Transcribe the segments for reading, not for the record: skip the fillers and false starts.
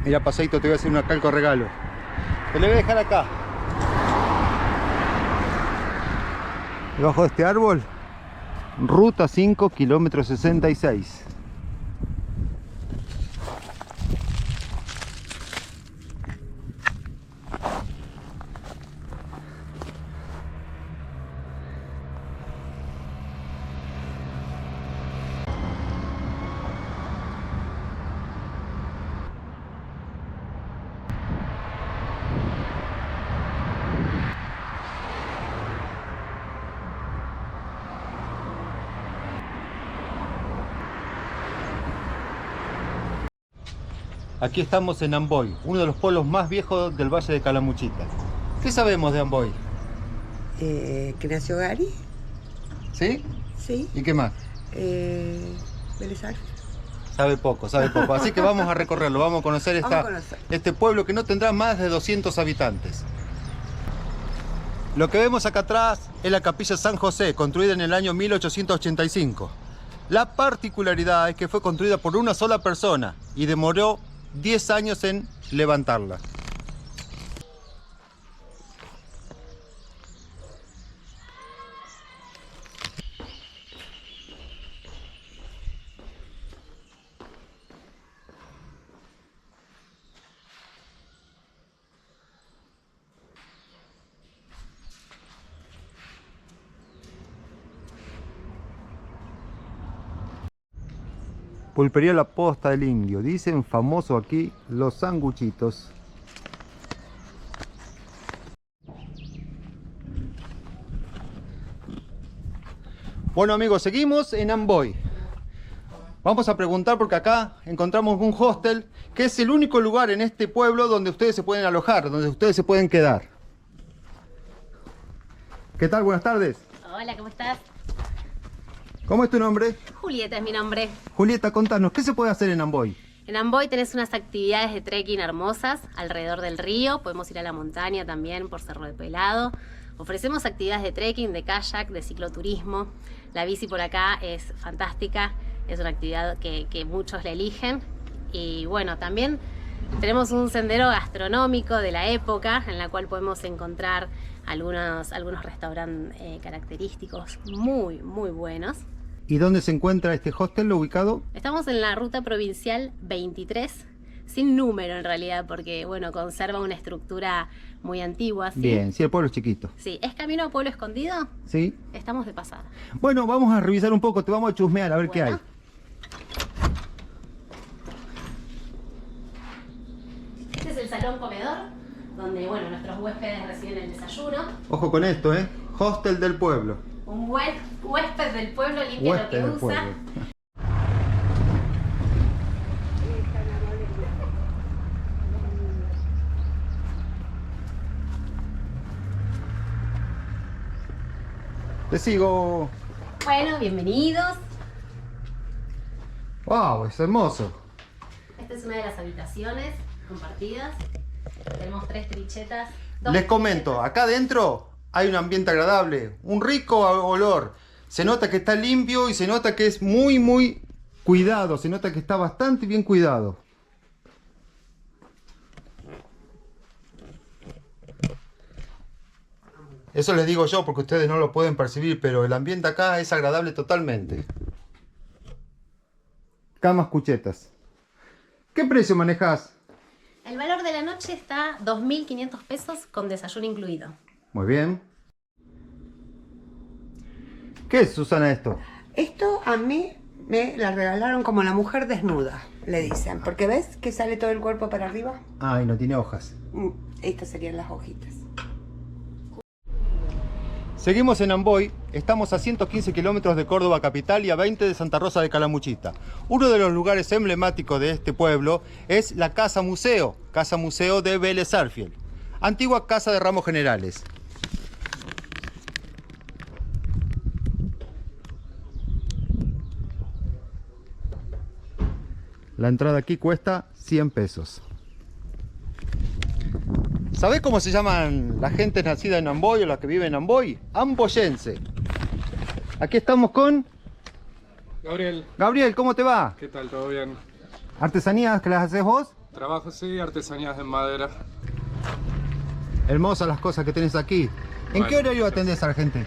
Mira, paseito, te voy a hacer un calco regalo. Te lo voy a dejar acá. Debajo de este árbol, ruta 5, kilómetro 66. Aquí estamos en Amboy, uno de los pueblos más viejos del Valle de Calamuchita. ¿Qué sabemos de Amboy? Que nació Gary. ¿Sí? Sí. ¿Y qué más? Vélez Sarsfield. Sabe poco. Así que vamos a recorrerlo, vamos a conocer, este pueblo que no tendrá más de 200 habitantes. Lo que vemos acá atrás es la capilla San José, construida en el año 1885. La particularidad es que fue construida por una sola persona y demoró 10 años en levantarla. Pulpería La Posta del Indio. Dicen famoso aquí los sanguchitos. Bueno amigos, seguimos en Amboy. Vamos a preguntar porque acá encontramos un hostel que es el único lugar en este pueblo donde ustedes se pueden alojar, donde ustedes se pueden quedar. ¿Qué tal? Buenas tardes. Hola, ¿cómo estás? ¿Cómo es tu nombre? Julieta es mi nombre. Julieta, contanos, ¿qué se puede hacer en Amboy? En Amboy tenés unas actividades de trekking hermosas alrededor del río. Podemos ir a la montaña también por Cerro de Pelado. Ofrecemos actividades de trekking, de kayak, de cicloturismo. La bici por acá es fantástica. Es una actividad que muchos la eligen. Y bueno, también tenemos un sendero gastronómico de la época en la cual podemos encontrar algunos restaurantes característicos muy buenos. ¿Y dónde se encuentra este hostel ubicado? Estamos en la ruta provincial 23, sin número en realidad, porque bueno, conserva una estructura muy antigua. ¿Sí? Bien, sí, el pueblo es chiquito. Sí, ¿es camino a Pueblo Escondido? Sí. Estamos de pasada. Bueno, vamos a revisar un poco, te vamos a chusmear a ver qué hay. Este es el salón comedor, donde bueno, nuestros huéspedes reciben el desayuno. Ojo con esto, hostel del pueblo. Un buen huésped del pueblo limpia lo que usa. Pueblo. Te sigo. Bueno, bienvenidos. Wow, es hermoso. Esta es una de las habitaciones compartidas. Tenemos 3 trichetas. Les comento, acá adentro hay un ambiente agradable, un rico olor. Se nota que está limpio y se nota que es muy cuidado. Se nota que está bastante bien cuidado. Eso les digo yo porque ustedes no lo pueden percibir, pero el ambiente acá es agradable totalmente. Camas cuchetas. ¿Qué precio manejas? El valor de la noche está 2.500 pesos con desayuno incluido. Muy bien. ¿Qué es, Susana, esto? Esto a mí me la regalaron como la mujer desnuda, le dicen. Porque ves que sale todo el cuerpo para arriba. Ah, y no tiene hojas. Estas serían las hojitas. Seguimos en Amboy, estamos a 115 kilómetros de Córdoba capital y a 20 de Santa Rosa de Calamuchita. Uno de los lugares emblemáticos de este pueblo es la Casa Museo de Vélez Sarsfield, antigua casa de ramos generales. La entrada aquí cuesta 100 pesos. ¿Sabés cómo se llaman la gente nacida en Amboy o la que vive en Amboy? Amboyense. Aquí estamos con... Gabriel. Gabriel, ¿cómo te va? ¿Qué tal? ¿Todo bien? ¿Artesanías que las haces vos? Trabajo, sí, artesanías en madera. Hermosas las cosas que tenés aquí. ¿En qué horario atendés a la gente?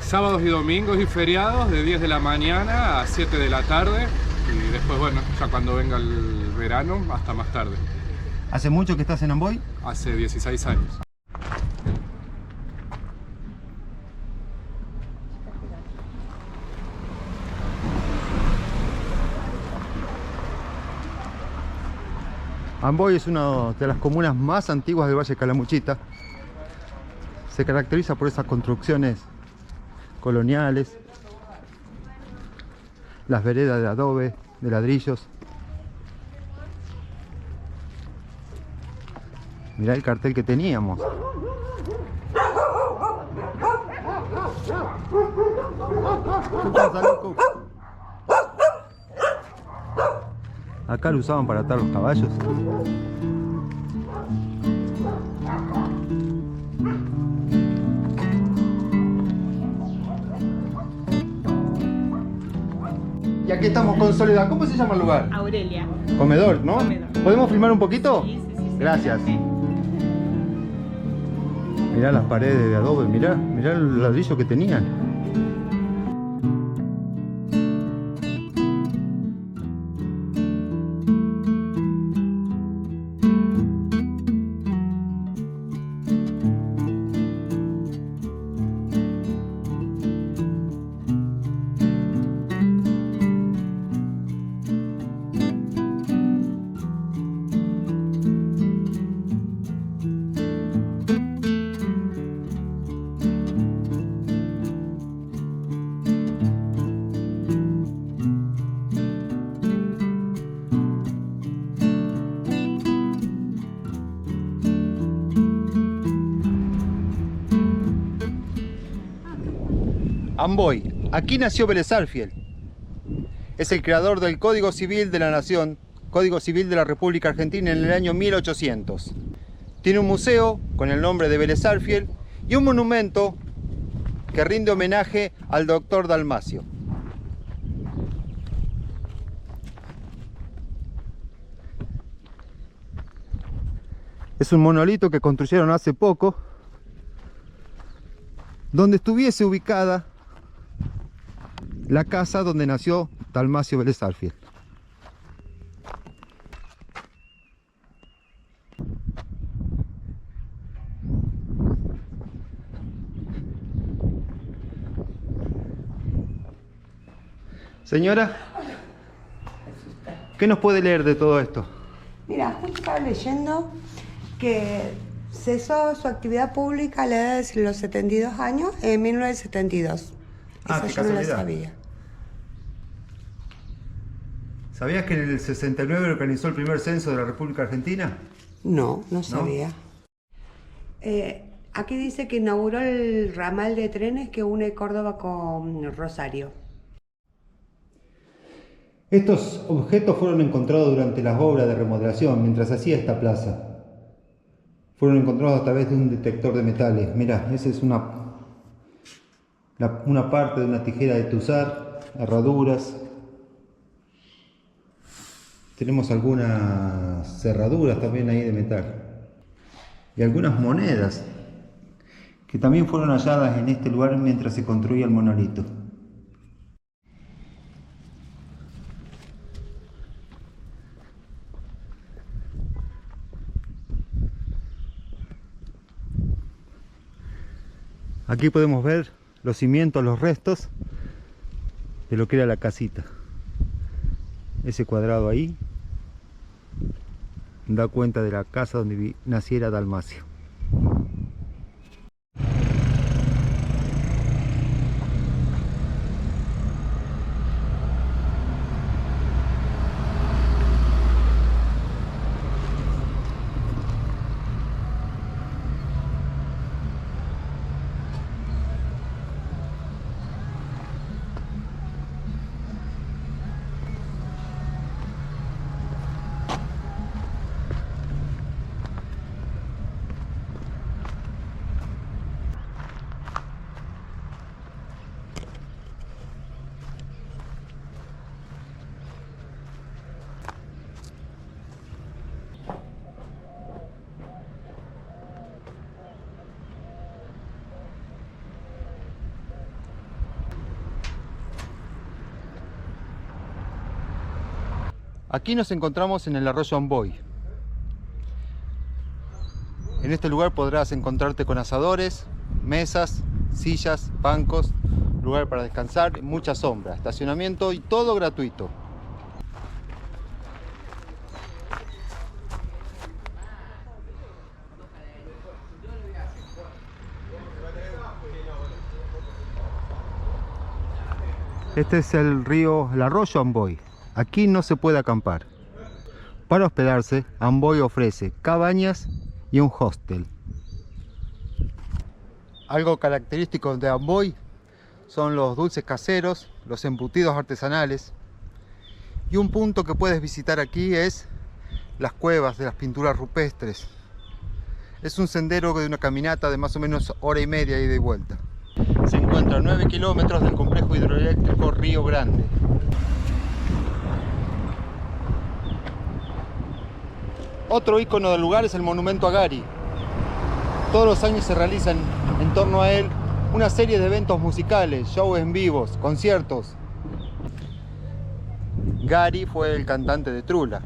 Sábados y domingos y feriados de 10 de la mañana a 7 de la tarde. Y después, bueno, ya cuando venga el verano, hasta más tarde. ¿Hace mucho que estás en Amboy? Hace 16 años. Amboy es una de las comunas más antiguas del Valle de Calamuchita. Se caracteriza por esas construcciones coloniales, las veredas de adobe, de ladrillos. Mirá el cartel que teníamos. ¿Qué pasa, loco? Acá lo usaban para atar los caballos. Y aquí estamos con Soledad. ¿Cómo se llama el lugar? Aurelia. Comedor, ¿no? Comedor. ¿Podemos filmar un poquito? Sí, sí, sí. Gracias. Mirá las paredes de adobe, mirá el ladrillo que tenían. Amboy, aquí nació Vélez Sarsfield. Es el creador del Código Civil de la Nación, Código Civil de la República Argentina en el año 1800. Tiene un museo con el nombre de Vélez Sarsfield y un monumento que rinde homenaje al doctor Dalmacio. Es un monolito que construyeron hace poco, donde estuviese ubicada la casa donde nació Dalmacio Vélez Sarsfield. Señora, ¿qué nos puede leer de todo esto? Mira, justo estaba leyendo que cesó su actividad pública a la edad de los 72 años en 1972. Ah, Esa qué yo no la casualidad. sabía. ¿Sabías que en el 69 organizó el primer censo de la República Argentina? No, no sabía. Aquí dice que inauguró el ramal de trenes que une Córdoba con Rosario. Estos objetos fueron encontrados durante las obras de remodelación, mientras se hacía esta plaza. Fueron encontrados a través de un detector de metales. Mirá, esa es una parte de una tijera de tuzar, herraduras. Tenemos algunas cerraduras también ahí de metal. Y algunas monedas que también fueron halladas en este lugar mientras se construía el monolito. Aquí podemos ver los cimientos, los restos de lo que era la casita. Ese cuadrado ahí da cuenta de la casa donde naciera Dalmacio. Aquí nos encontramos en el arroyo Amboy. En este lugar podrás encontrarte con asadores, mesas, sillas, bancos, lugar para descansar, mucha sombra, estacionamiento y todo gratuito. Este es el arroyo Amboy. Aquí no se puede acampar. Para hospedarse, Amboy ofrece cabañas y un hostel. Algo característico de Amboy son los dulces caseros, los embutidos artesanales. Y un punto que puedes visitar aquí es las cuevas de las pinturas rupestres. Es un sendero de una caminata de más o menos hora y media ida y vuelta. Se encuentra a 9 kilómetros del complejo hidroeléctrico Río Grande. Otro ícono del lugar es el monumento a Gary. Todos los años se realizan en torno a él una serie de eventos musicales, shows en vivos, conciertos. Gary fue el cantante de Trula,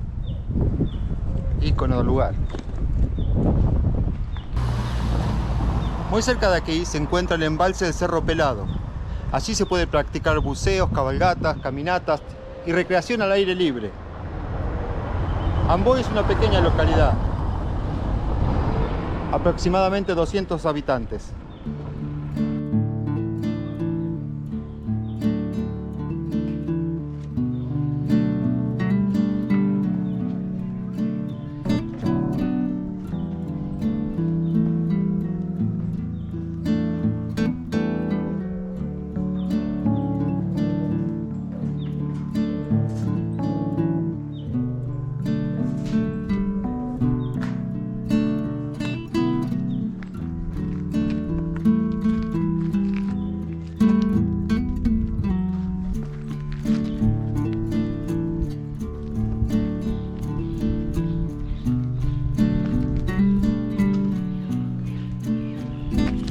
ícono del lugar. Muy cerca de aquí se encuentra el embalse del Cerro Pelado. Allí se puede practicar buceos, cabalgatas, caminatas y recreación al aire libre. Amboy es una pequeña localidad, aproximadamente 200 habitantes.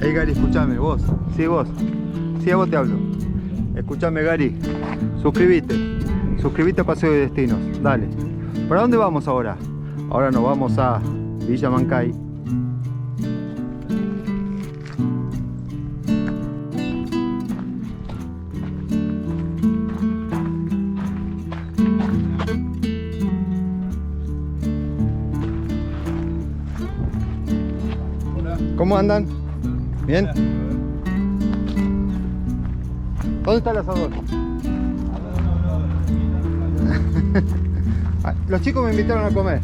Hey Gary, escúchame, vos. Sí, vos. Sí, a vos te hablo. Escúchame, Gary. Suscríbete. Suscríbete a Paseo de Destinos. Dale. ¿Para dónde vamos ahora? Ahora nos vamos a Villa Mancay. ¿Cómo andan? ¿Bien? ¿Dónde está el asador? Los chicos me invitaron a comer.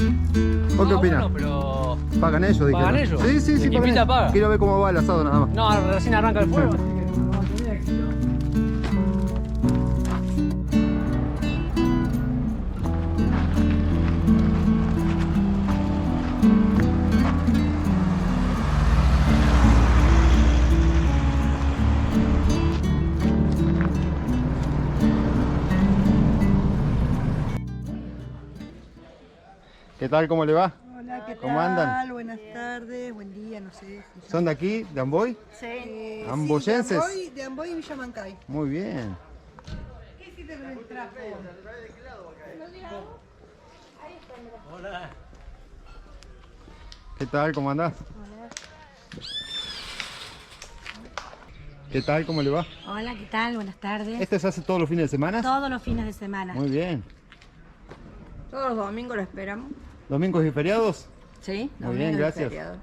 ¿Vos qué opinás? Bueno, pero... ¿Pagan ellos? Dijeron. ¿Pagan ellos? Sí, sí, sí, El que pagan invita ellos. paga. Quiero ver cómo va el asado nada más. No, recién arranca el fuego, así que vamos a tener éxito. ¿Qué tal? ¿Cómo le va? Hola, ¿qué tal? ¿Cómo andan? Buenas tardes, buen día, no sé. ¿Son de aquí, de Amboy? Sí. ¿Amboyenses? Sí, de Amboy y Villa Mancay. Muy bien. ¿Qué hiciste con el trapo? ¿Qué tal? ¿Cómo andás? ¿Qué tal? ¿Cómo le va? Hola, ¿qué tal? Buenas tardes. ¿Este se hace todos los fines de semana? Todos los fines de semana. Muy bien. Todos los domingos lo esperamos. ¿Domingos y feriados? Sí, Muy bien, domingos y gracias. feriados.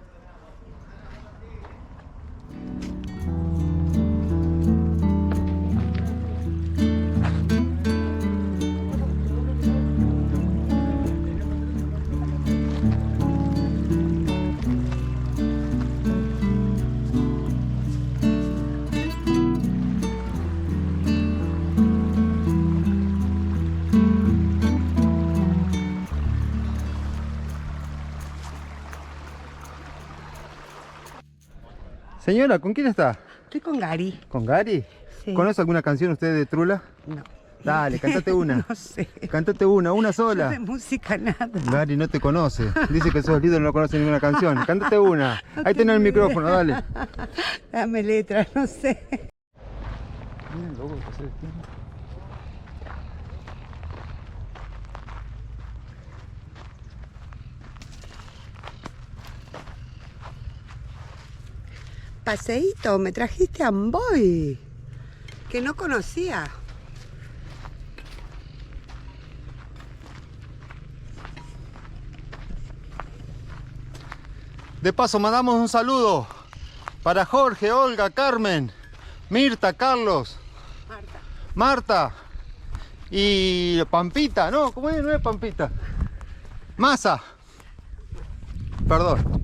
Señora, ¿con quién está? Estoy con Gary. ¿Con Gary? Sí. ¿Conoce alguna canción usted de Trula? No. Dale, cántate una. No sé. Cántate una Yo de sola. música nada. Gary no te conoce. Dice que sos líder y no conoce ninguna canción. Cántate una. Ahí tenés el micrófono, dale. Dame letra, no sé. Miren, loco, que se destino. paseíto, me trajiste a Amboy, que no conocía. De paso, mandamos un saludo para Jorge, Olga, Carmen, Mirta, Carlos, Marta y Pampita, ¿no? ¿Cómo es? No es Pampita. Masa. Perdón.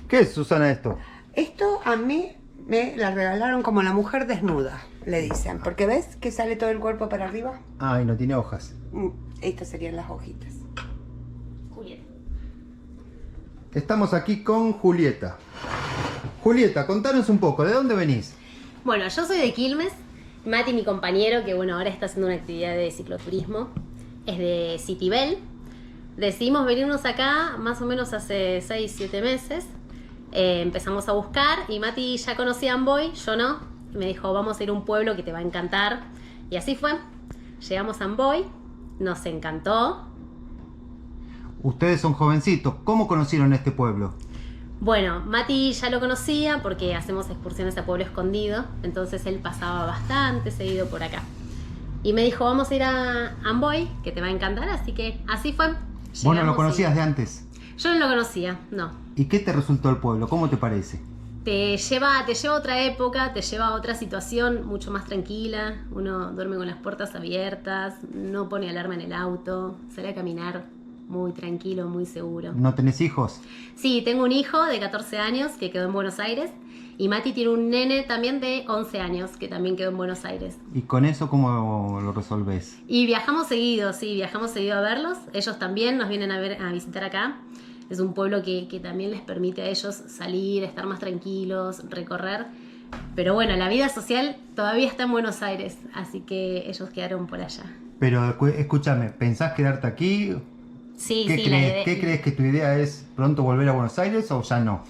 ¿Qué es, Susana, esto? Esto a mí me la regalaron como la mujer desnuda, le dicen. Porque ves que sale todo el cuerpo para arriba. Ay, no tiene hojas. Estas serían las hojitas. Julieta. Estamos aquí con Julieta. Julieta, contanos un poco, ¿de dónde venís? Bueno, yo soy de Quilmes. Mati, mi compañero, que bueno, ahora está haciendo una actividad de cicloturismo, es de Citibel. Decidimos venirnos acá más o menos hace 6-7 meses. Empezamos a buscar y Mati ya conocía Amboy, yo no. Me dijo, vamos a ir a un pueblo que te va a encantar. Y así fue. Llegamos a Amboy, nos encantó. Ustedes son jovencitos, ¿cómo conocieron este pueblo? Bueno, Mati ya lo conocía porque hacemos excursiones a Pueblo Escondido, entonces él pasaba bastante seguido por acá. Y me dijo, vamos a ir a Amboy, que te va a encantar, así que así fue. ¿Vos no lo Llegamos conocías y- de antes? Yo no lo conocía, no. ¿Y qué te resultó el pueblo? ¿Cómo te parece? Te lleva a otra época, te lleva a otra situación mucho más tranquila. Uno duerme con las puertas abiertas, no pone alarma en el auto, sale a caminar muy tranquilo, muy seguro. ¿No tenés hijos? Sí, tengo un hijo de 14 años que quedó en Buenos Aires y Mati tiene un nene también de 11 años que también quedó en Buenos Aires. ¿Y con eso cómo lo resolvés? Y viajamos seguido, sí, viajamos seguido a verlos. Ellos también nos vienen a visitar acá. Es un pueblo que también les permite a ellos salir, estar más tranquilos, recorrer. Pero bueno, la vida social todavía está en Buenos Aires, así que ellos quedaron por allá. Pero escúchame, ¿pensás quedarte aquí? Sí, ¿Qué sí, crees? ¿Qué crees que tu idea es pronto volver a Buenos Aires o ya no?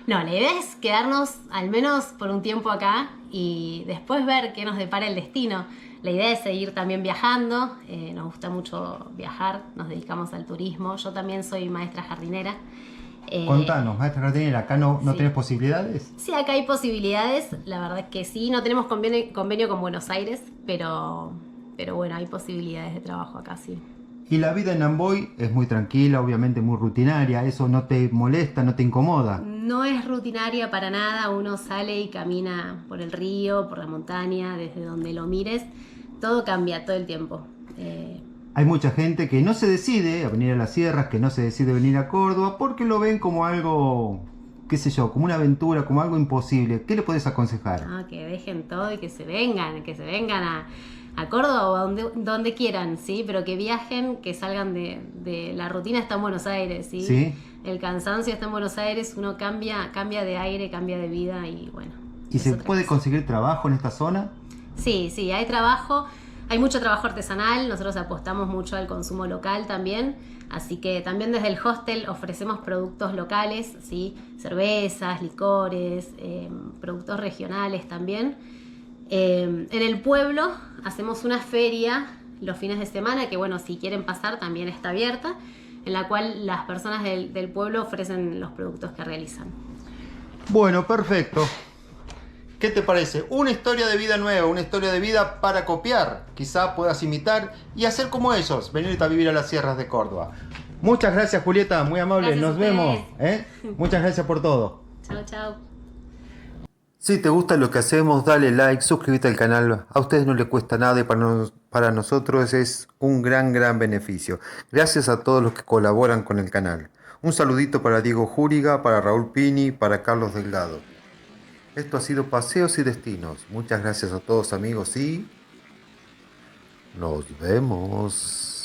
No, la idea es quedarnos al menos por un tiempo acá y después ver qué nos depara el destino. La idea es seguir también viajando, nos gusta mucho viajar, nos dedicamos al turismo. Yo también soy maestra jardinera. Contanos, maestra jardinera, ¿acá no sí. tenés posibilidades? Sí, acá hay posibilidades, la verdad es que sí, no tenemos convenio con Buenos Aires, pero bueno, hay posibilidades de trabajo acá, sí. Y la vida en Amboy es muy tranquila, obviamente muy rutinaria, ¿eso no te molesta, no te incomoda? No es rutinaria para nada, uno sale y camina por el río, por la montaña, desde donde lo mires, todo cambia todo el tiempo. Hay mucha gente que no se decide a venir a las sierras, que no se decide venir a Córdoba, porque lo ven como algo, qué sé yo, como una aventura, como algo imposible. ¿Qué le podés aconsejar? Que dejen todo y que se vengan a Córdoba o a donde quieran, ¿sí? Pero que viajen, que salgan de la rutina. Está en Buenos Aires, ¿sí? ¿Sí? El cansancio está en Buenos Aires, uno cambia de aire, cambia de vida y bueno. ¿Y es se otra puede cosa. conseguir trabajo en esta zona? Sí, hay trabajo, hay mucho trabajo artesanal, nosotros apostamos mucho al consumo local también, así que también desde el hostel ofrecemos productos locales, ¿sí? Cervezas, licores, productos regionales también. En el pueblo hacemos una feria los fines de semana, que bueno, si quieren pasar también está abierta, en la cual las personas del pueblo ofrecen los productos que realizan. Bueno, perfecto. ¿Qué te parece? Una historia de vida nueva, una historia de vida para copiar. Quizá puedas imitar y hacer como ellos, venirte a vivir a las sierras de Córdoba. Muchas gracias, Julieta, muy amable. Gracias a Nos vemos. ustedes. Muchas gracias por todo. Chao, chao. Si te gusta lo que hacemos, dale like, suscríbete al canal. A ustedes no les cuesta nada y para nosotros es un gran beneficio. Gracias a todos los que colaboran con el canal. Un saludito para Diego Júriga, para Raúl Pini, para Carlos Delgado. Esto ha sido Paseos y Destinos. Muchas gracias a todos, amigos, y nos vemos.